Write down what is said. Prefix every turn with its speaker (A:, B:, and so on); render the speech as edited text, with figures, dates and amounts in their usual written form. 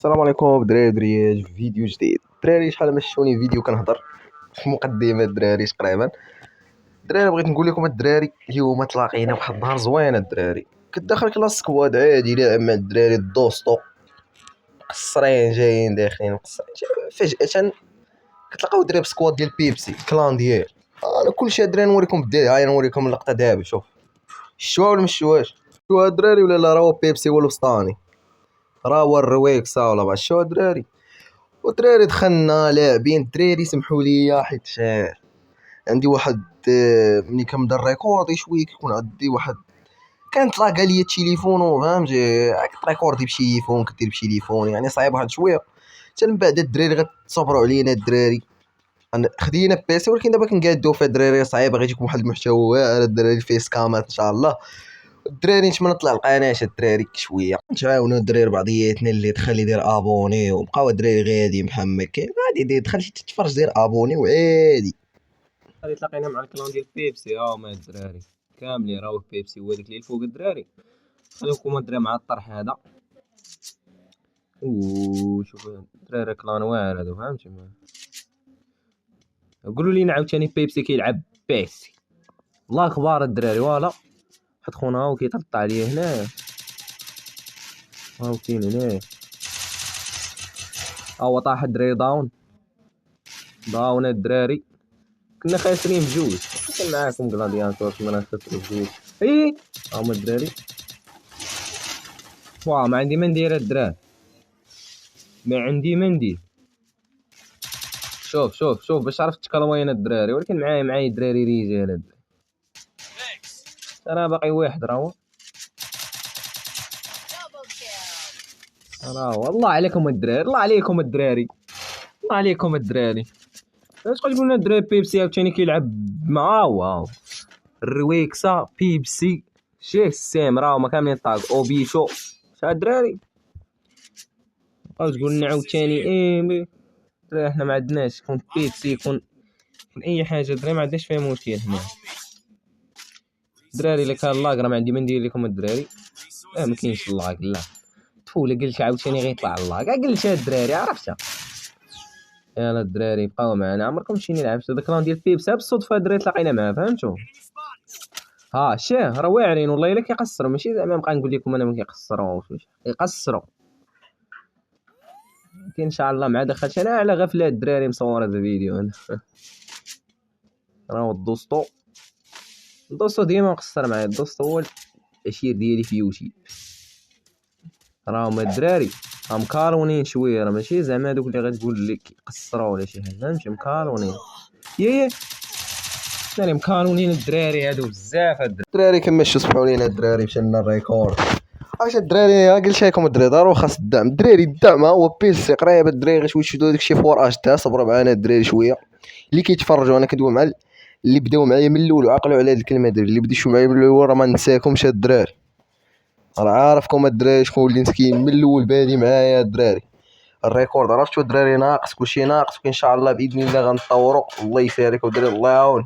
A: السلام عليكم دراري في فيديو جديد. دراري شحال ما شفتوني فيديو كنهضر في مقدمه الدراري تقريبا. دراري بغيت نقول لكم الدراري اليوم تلاقينا واحد النهار زوين. الدراري كداخل كلاس سكواد عادي لاعب مع الدراري الدوستو مقصرين جايين داخلين مقصرين. فجأة كتلقاو دراري بسكواد ديال بيبسي كلان ديال انا كلشي الدراري نوريكم الدراري. هاي نوريكم اللقطه دابا. شوف شتوها ولا مشتوهاش؟ شتوها الدراري ولا لا؟ راهو بيبسي هو الوسطاني، راه هو الرويكسا ولا ما شتوها الدراري. ودراري دخلنا لاعبين الدراري. سمحوا لي حيت شاعر عندي واحد ملي كنبدا الريكوردي شويه كيكون عندي واحد كانت لاكا ليا التليفون فهمتي كتريكوردي بشيليفون كدير بشيليفون يعني صعيب واحد شويه. حتى من بعد الدراري غتصبروا علينا الدراري. خدينا بيسي ولكن دابا كنقادو فيه الدراري صعيب غيجيكم واحد المحتوى واعر الدراري فيه سكامات ان شاء الله. الدراري نتمنى نطلع القناه الدراري شويه نتعاونوا الدراري بعضياتنا اللي دخل يدير ابوني وبقاو الدراري غادي محمد كاين غادي دخل تتفرج دير ابوني وعادي.
B: غادي تلاقينا مع الكلان ديال بيبسي. مع الدراري كاملين راهو بيبسي هو داك اللي الفوق الدراري. خليكم الدراري مع الطرح هذا. شوفوا الدراري كلان واعر هذا فهمتي. قولوا لينا عاوتاني بيبسي كيلعب بيسي الله كبار الدراري. فوالا حط خونا هاو كيطلط عليه هنا هاو كاين هنا هو طاح الدراري داون الدراري. كنا خاسرين بجوج كان معاكم غلادياتور كنا خاسرين بجوج. هما الدراري ما عندي ما ندير الدراري ما عندي ما ندير. شوف باش عرفت تكلوين الدراري ولكن معايا الدراري رجال الدراري. انا باقي واحد راهو الله عليكم الدراري الله عليكم الدراري اش تقول لنا الدراري بيبسي عاوتاني كيلعب مع واو الرويكسا بيبسي شي سيم راهو ما كاملين طاق او بيشو شا الدراري. بقاو تقول لنا عاوتاني الدراري حنا ما عندناش يكون بيبسي يكون اي حاجه الدراري ما عندناش فيها مشكل هنا الدراري. الا كان لاك راه ما عندي ما ندير لكم الدراري. ما كاينش اللاك لا طفوله قلت عاوتاني غيطلع اللاك قلتها الدراري عرفتها. يلا الدراري بقاو معنا عمركم شي نلعب هذاك الكلان ديال بيبسي بالصدفه الدراري تلاقينا معاه فهمتوا. راه واعرين والله الا كيقصروا ماشي زعما نبقى نقول لكم انا ما كيقصروش يقصروا. كاين ان شاء الله مع دخلت انا على غفله الدراري مصور هذا الفيديو انا. راه الدوستو ديما مقصر معايا. الدوستو هو العشير ديالي في يوتيوب. راهم الدراري مكارونين شويه راه ماشي زعما دوك اللي غتقول لك قصروا ولا شي حاجه فهمتي. مكارونين الدراري مكارونين الدراري هادو بزاف.
A: الدراري كما سمحوا لينا الدراري مشينا الريكورد. علاش الدراري قلت لكم الدراري ضروري خاص الدعم الدراري. الدعم هو بيسي قريب الدراري غير يشدوا داكشي فور اش تاع صبروا معنا الدراري شويه اللي كيتفرجوا. انا كندوي مع اللي بداو معايا من الاول وعقلوا على هاد الكلمه الدراري اللي بديتو معايا من الاول راه ما ننساكمش الدراري. راه عارفكم الدراري شكون اللي مسكين من الاول بادي معايا الدراري. الريكورد عرفتوا الدراري ناقص كلشي ناقص وان شاء الله باذن الله غنطوروا. الله يسهل عليكم الدراري الله يعاون.